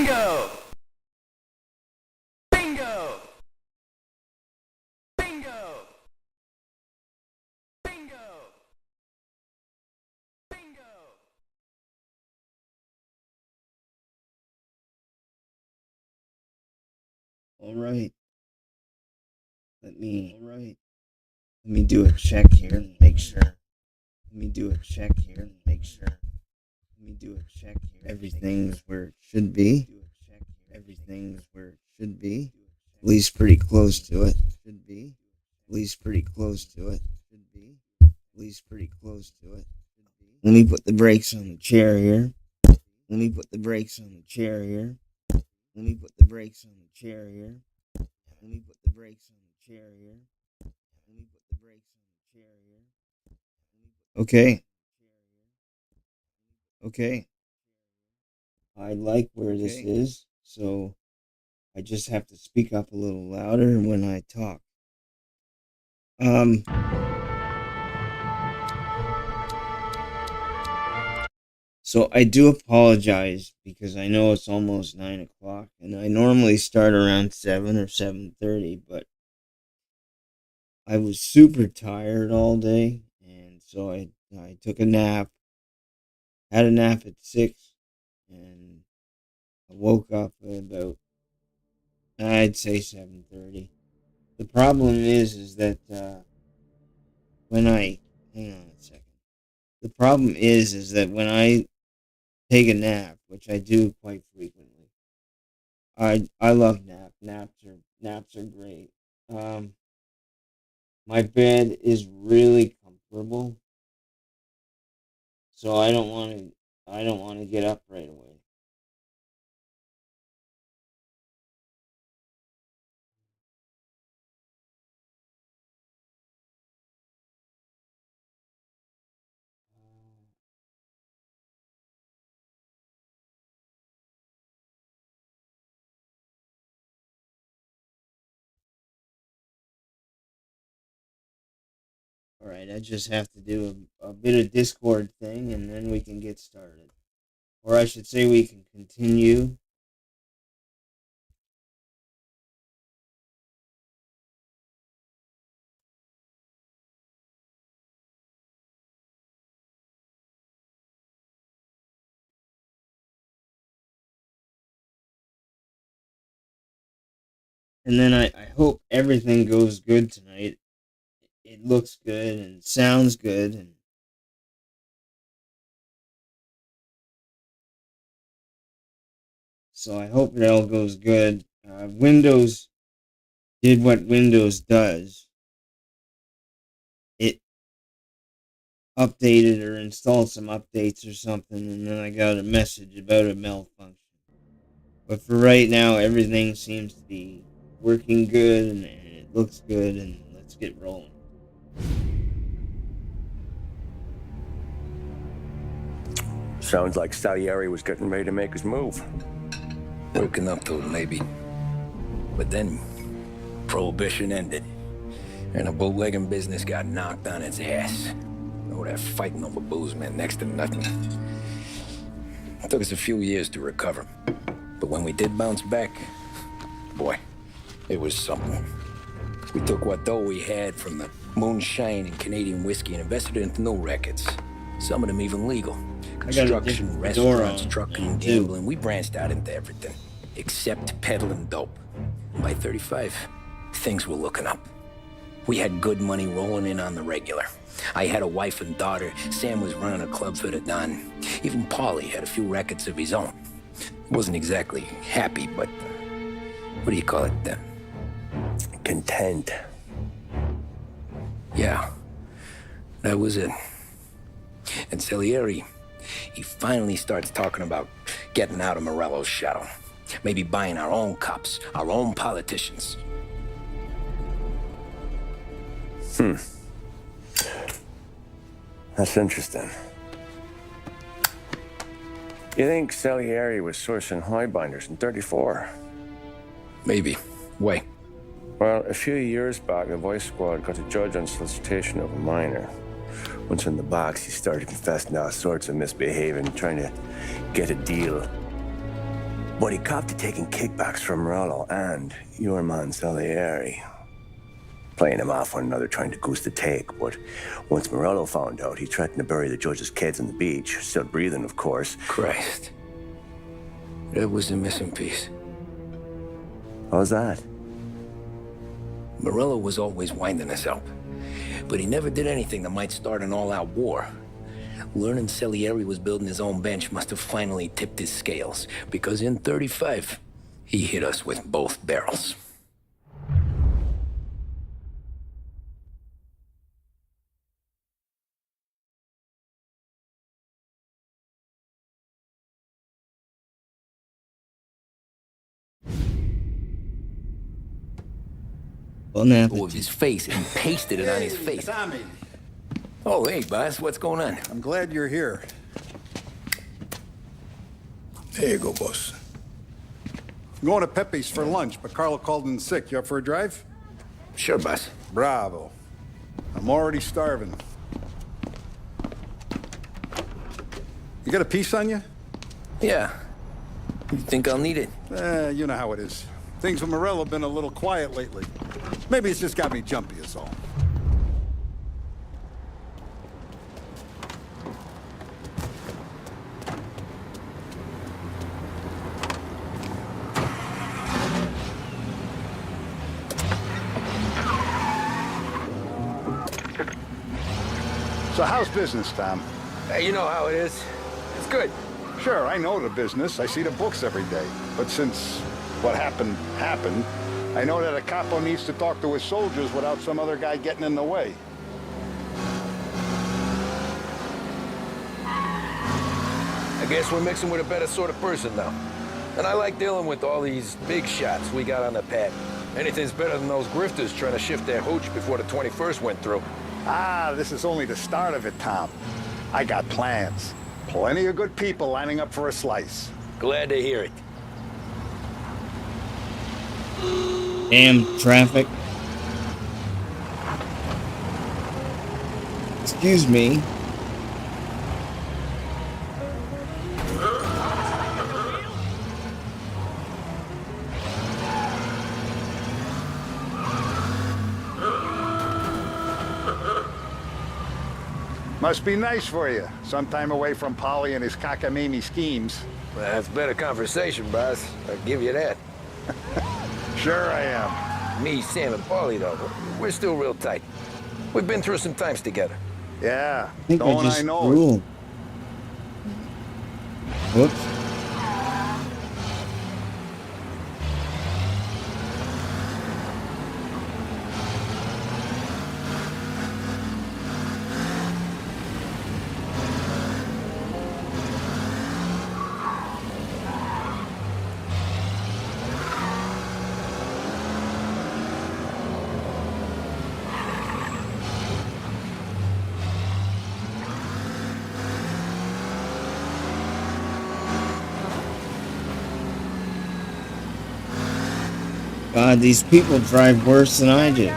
Bingo! Bingo! Bingo! Bingo! Bingo! All right. Let me do a check here and make sure. Everything's where it should be. At least pretty close to it. Let me put the brakes on the chair here. Okay. I like where this is, so I just have to speak up a little louder when I talk. So I do apologize because I know it's almost 9 o'clock, and I normally start around 7 or 7:30, but I was super tired all day, and so I took a nap, had a nap at 6, and I woke up at about, I'd say 7:30. The problem is that when I, hang on a second. The problem is that when I take a nap, which I do quite frequently, I love naps are great. My bed is really comfortable, so I don't want to get up right away. All right, I just have to do a bit of Discord thing, and then we can get started. Or I should say we can continue. And then I hope everything goes good tonight. It looks good and sounds good, and so I hope it all goes good. Windows did what Windows does. It updated or installed some updates or something, and then I got a message about a malfunction. But for right now, everything seems to be working good, and it looks good, and let's get rolling. Sounds like Salieri was getting ready to make his move. Working up to it, maybe. But then, Prohibition ended, and the bootlegging business got knocked on its ass. Oh, that fighting over booze meant next to nothing. It took us a few years to recover. But when we did bounce back, boy, it was something. We took what dough we had from the moonshine and Canadian whiskey and invested it into new records. Some of them even legal. Construction, restaurants, trucking, gambling. We branched out into everything, except peddling dope. And by 35, things were looking up. We had good money rolling in on the regular. I had a wife and daughter. Sam was running a club for the Don. Even Paulie had a few records of his own. Wasn't exactly happy, but what do you call it? Content. Yeah, that was it. And Salieri, he finally starts talking about getting out of Morello's shadow. Maybe buying our own cops, our own politicians. That's interesting. You think Salieri was sourcing highbinders in 34? Maybe. Why? Well, a few years back, the Vice Squad got a judge on solicitation of a minor. Once in the box, he started confessing all sorts of misbehaving, trying to get a deal. But he copped to taking kickbacks from Morello and your man Salieri. Playing him off one another, trying to goose the take. But once Morello found out, he threatened to bury the judge's kids on the beach. Still breathing, of course. Christ. That was the missing piece. How's that? Morello was always winding us up, but he never did anything that might start an all-out war. Learning Salieri was building his own bench must have finally tipped his scales, because in 35, he hit us with both barrels. Bon appetit. With his face and pasted it on his face. Tommy, Oh, hey, boss, what's going on? I'm glad you're here. There you go, boss. I'm going to Pepe's for lunch, but Carlo called in sick. You up for a drive? Sure, boss. Bravo. I'm already starving. You got a piece on you? Yeah. You think I'll need it? You know how it is. Things with Morello have been a little quiet lately. Maybe it's just got me jumpy is all. So how's business, Tom? Hey, you know how it is. It's good. Sure, I know the business. I see the books every day. But since what happened, I know that a capo needs to talk to his soldiers without some other guy getting in the way. I guess we're mixing with a better sort of person now. And I like dealing with all these big shots we got on the pad. Anything's better than those grifters trying to shift their hooch before the 21st went through. Ah, this is only the start of it, Tom. I got plans. Plenty of good people lining up for a slice. Glad to hear it. Damn traffic. Excuse me. Must be nice for you. Some time away from Polly and his cockamamie schemes. Well, that's better conversation, boss. I'll give you that. Sure I am. Me, Sam, and Paulie, though, we're still real tight. We've been through some times together. Yeah, I think don't I just I know it. ruled. Whoops. God, these people drive worse than I do.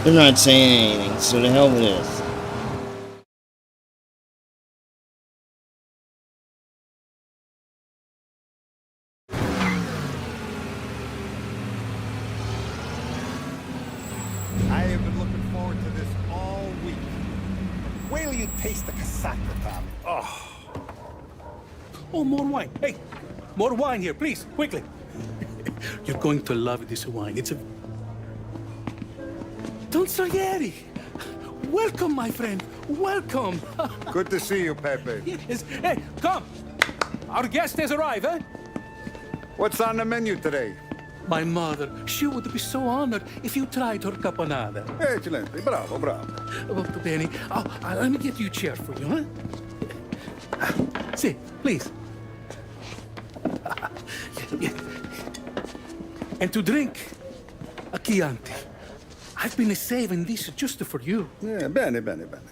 They're not saying anything, so the hell with this. I have been looking forward to this all week. Wait till you taste the casaca, Tommy. Oh. Oh, more wine. Hey, more wine here, please, quickly. You're going to love this wine. It's a... Don Salieri! Welcome, my friend. Welcome. Good to see you, Pepe. Yes. Hey, come. Our guest has arrived, eh? What's on the menu today? My mother, she would be so honored if you tried her caponata. Excellent. Bravo, bravo. Molto bene. Oh, let me get you a chair for you, huh? See, please. And to drink, a Chianti. I've been saving this just for you. Yeah, bene, bene, bene.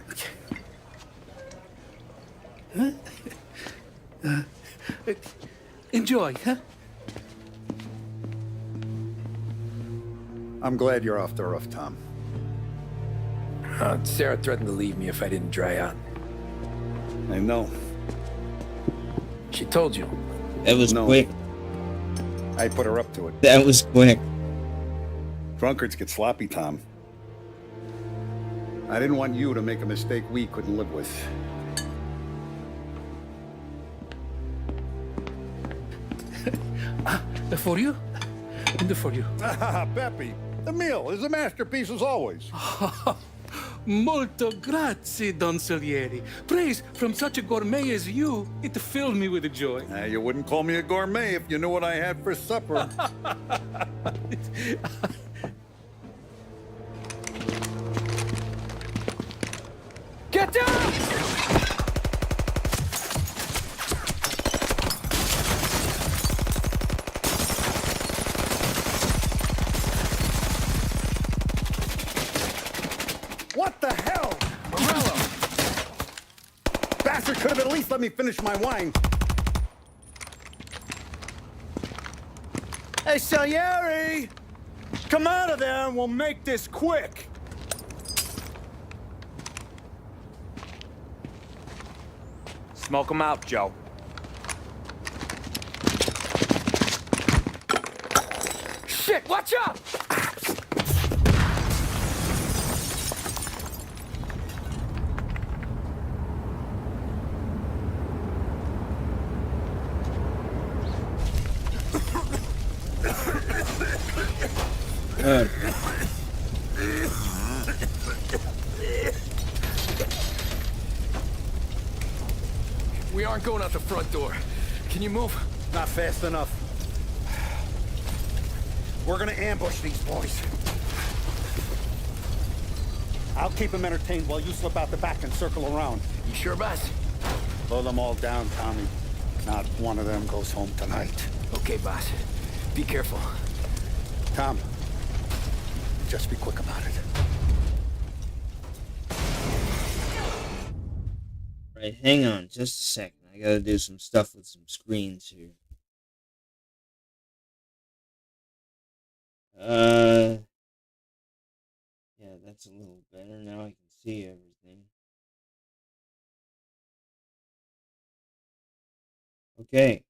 Enjoy, huh? I'm glad you're off the roof, Tom. Sarah threatened to leave me if I didn't dry out. I know. She told you. That was No. quick. I put her up to it. That was quick. Drunkards get sloppy, Tom. I didn't want you to make a mistake we couldn't live with. For you? And for you. Ah, Pepe, the meal is a masterpiece as always. Molto grazie, Don Salieri. Praise from such a gourmet as you, it filled me with joy. You wouldn't call me a gourmet if you knew what I had for supper. Get down! What the hell? Morello! Bastard could have at least let me finish my wine. Hey, Salieri! Come out of there and we'll make this quick. Smoke him out, Joe. Shit, watch out! Good. We aren't going out the front door. Can you move? Not fast enough. We're gonna ambush these boys. I'll keep them entertained while you slip out the back and circle around. You sure, boss? Blow them all down, Tommy. Not one of them goes home tonight. Okay, boss. Be careful. Tom, just be quick about it. Right, hang on just a second. I gotta do some stuff with some screens here. Yeah, that's a little better. Now I can see everything. Okay.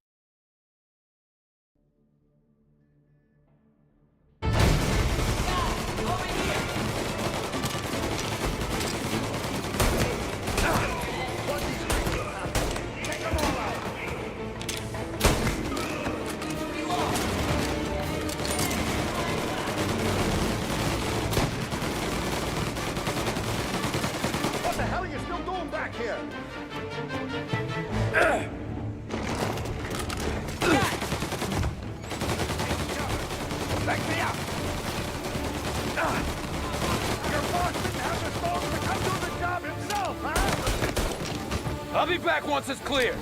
What the hell are you still doing back here? Let me out! Your boss didn't have the balls to come do the job himself, huh? I'll be back once it's clear.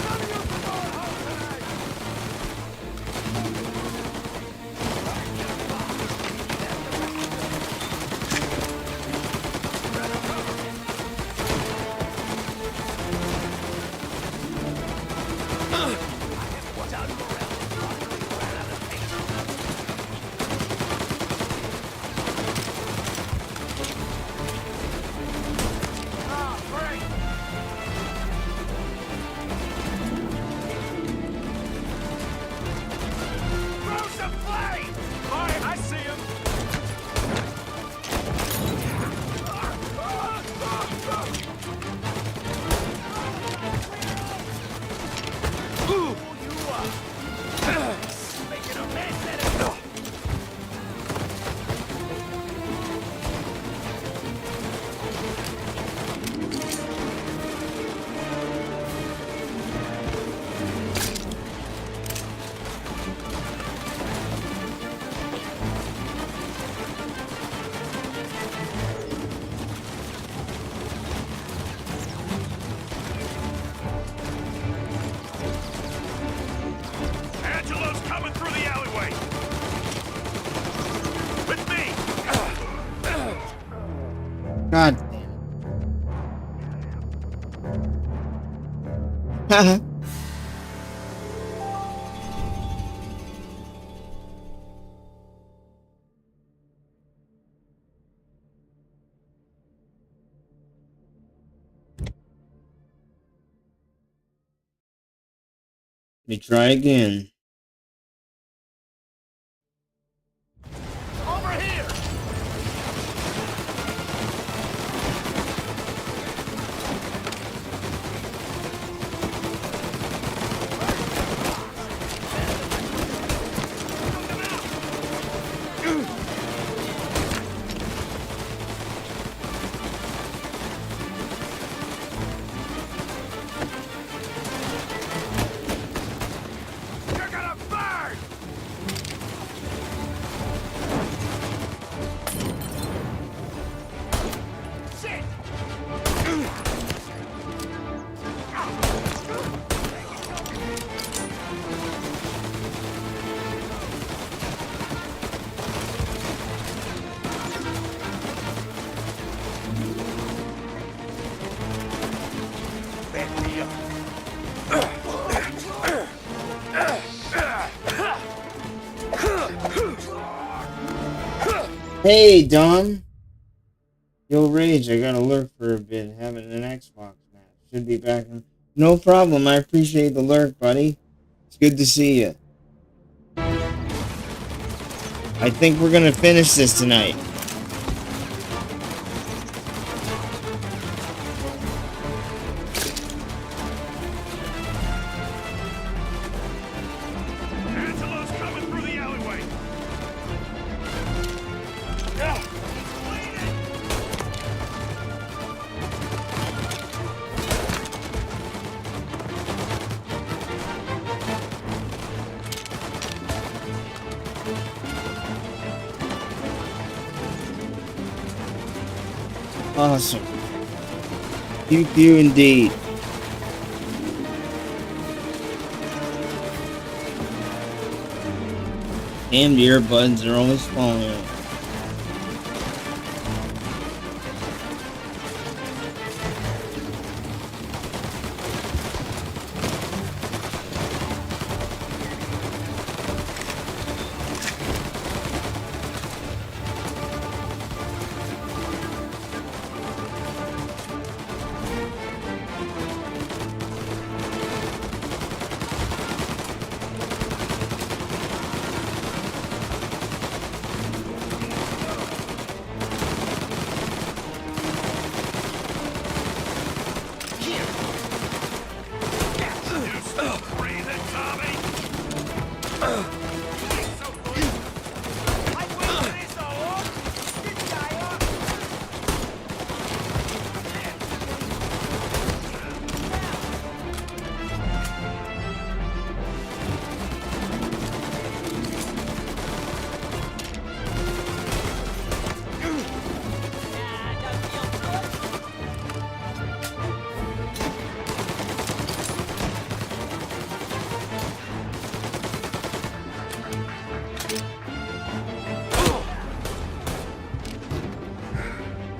None of you can go home tonight! Throw some flames! All right, I see him. Haha. Let me try again. Over here! You're gonna burn! Shit! Hey, Don. Yo, Rage, I gotta lurk for a bit, having an Xbox match. Should be back in. No problem, I appreciate the lurk, buddy. It's good to see you. I think we're gonna finish this tonight. Angelo's coming through the alleyway. Awesome. Pew pew indeed. Damn, the earbuds are always falling out.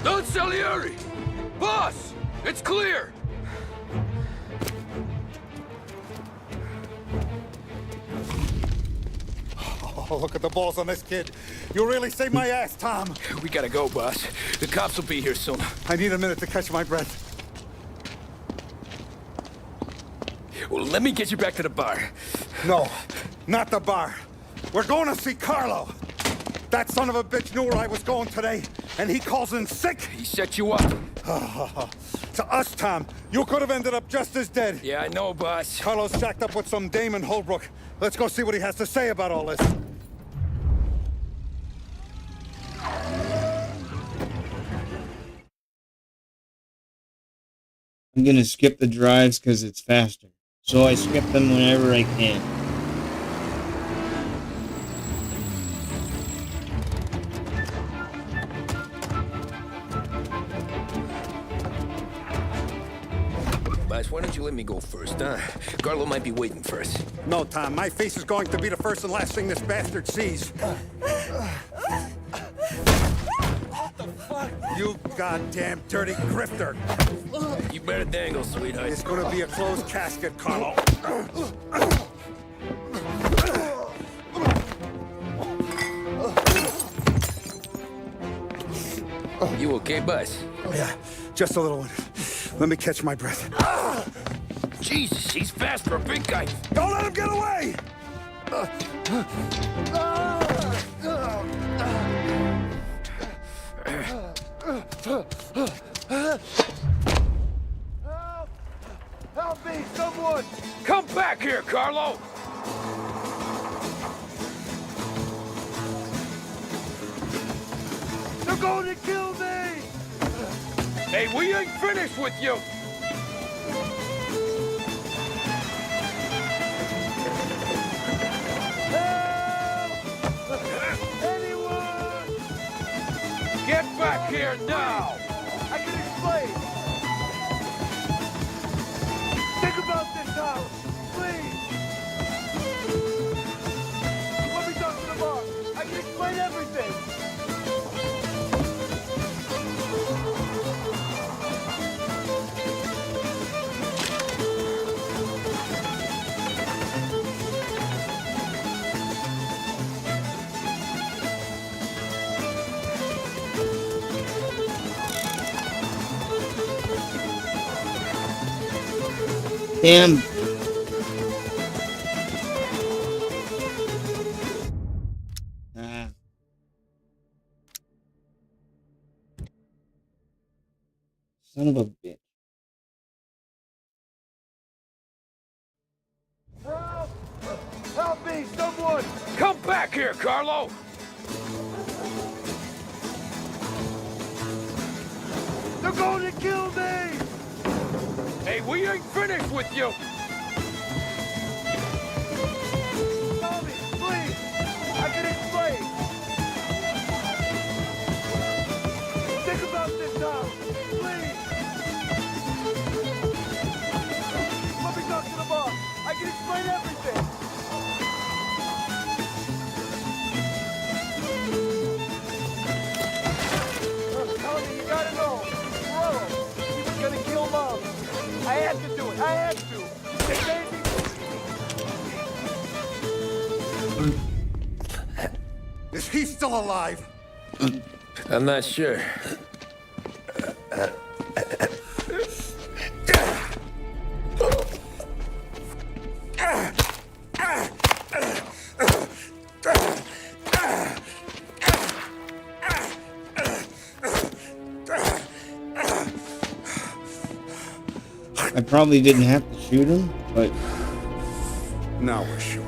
Don Salieri! Boss! It's clear! Oh, look at the balls on this kid. You really saved my ass, Tom. We gotta go, boss. The cops will be here soon. I need a minute to catch my breath. Well, let me get you back to the bar. No, not the bar. We're going to see Carlo. That son of a bitch knew where I was going today, and he calls in sick. He set you up. To us, Tom, you could have ended up just as dead. Yeah, I know, boss. Carlo's shacked up with some dame in Holbrook. Let's go see what he has to say about all this. I'm gonna skip the drives because it's faster. So I skip them whenever I can. Boss, why don't you let me go first, huh? Carlo might be waiting for us. No, Tom, my face is going to be the first and last thing this bastard sees. What the fuck? You goddamn dirty grifter! You better dangle, sweetheart. It's gonna be a closed casket, Carlo. You okay, Buzz? Yeah, just a little one. Let me catch my breath. Jesus, he's fast for a big guy. Don't let him get away! Help me, someone! Come back here, Carlo! They're going to kill me! Hey, we ain't finished with you! Anyone! Get back here now! I can explain! Think about this house, please! Let me talk to the boss. I can explain everything! Damn. Ah. Son of a bitch. Help! Help me, someone! Come back here, Carlo! They're going to kill me! Hey, we ain't finished with you! Tommy, please! I can explain! Think about this house, please! Let me talk to the boss. I can explain everything! Tommy, you gotta know. Morello, he was gonna kill Mom. I had to do it. I had to. They made me. Is he still alive? I'm not sure. I probably didn't have to shoot him, but Now we're sure.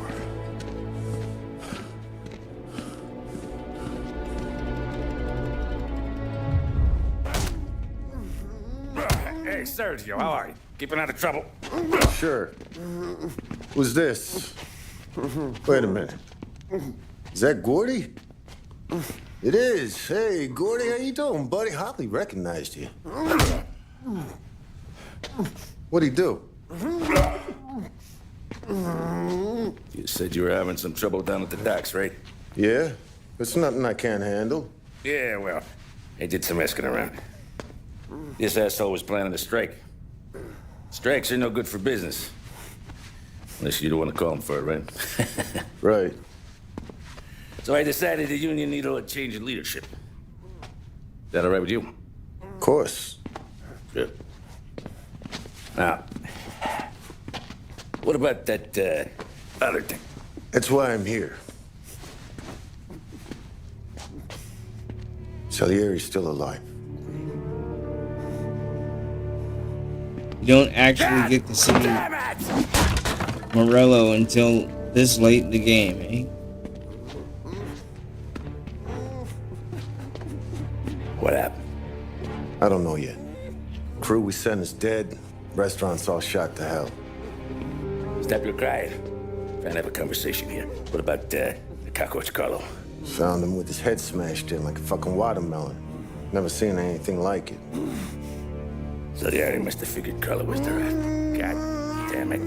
Hey, Sergio, how are you? Keeping out of trouble? Sure. Who's this? Wait a minute. Is that Gordy? It is. Hey, Gordy, how you doing, buddy? Hardly recognized you. What'd he do? You said you were having some trouble down at the docks, right? Yeah? It's nothing I can't handle. Yeah, well, I did some asking around. This asshole was planning a strike. Strikes are no good for business. Unless you don't want to call him for it, right? Right. So I decided the union needed a change in leadership. Is that all right with you? Of course. Good. Now, what about that other thing? That's why I'm here. Salieri's still alive. you don't actually get to see Morello until this late in the game, eh? What happened? I don't know yet. Crew we sent is dead. Restaurant's all shot to hell. Stop your crying. Trying to have a conversation here. What about the cockroach Carlo? Found him with his head smashed in like a fucking watermelon. Never seen anything like it. So the area must have figured Carlo was the rat. God damn it.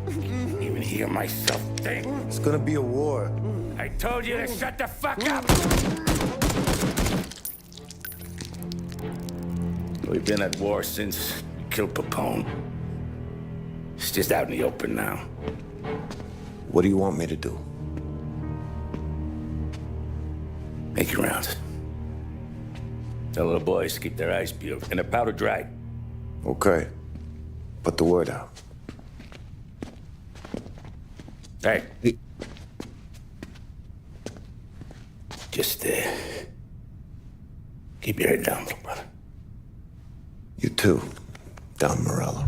Can't even hear myself think. It's gonna be a war. I told you to shut the fuck up! We've been at war since we killed Papone. It's just out in the open now. What do you want me to do? Make your rounds. Tell little boys to keep their eyes peeled and their powder dry. Okay. Put the word out. Hey. Just, keep your head down, little brother. You too, Don Morello.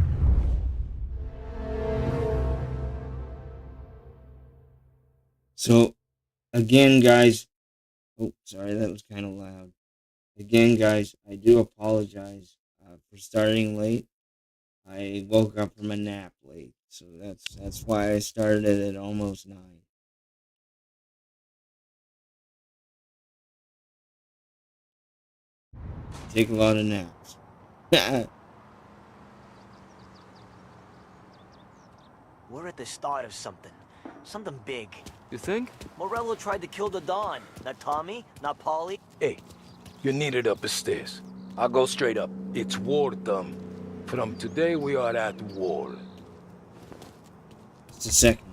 So, again, guys. Oh, sorry, that was kind of loud. Again, guys, I do apologize for starting late. I woke up from a nap late, so that's why I started at almost 9. Take a lot of naps. We're at the start of something. Something big. You think? Morello tried to kill the Don. Not Tommy, not Paulie. Hey, you're needed up the stairs. I'll go straight up. It's war, From today, we are at war. Just a second.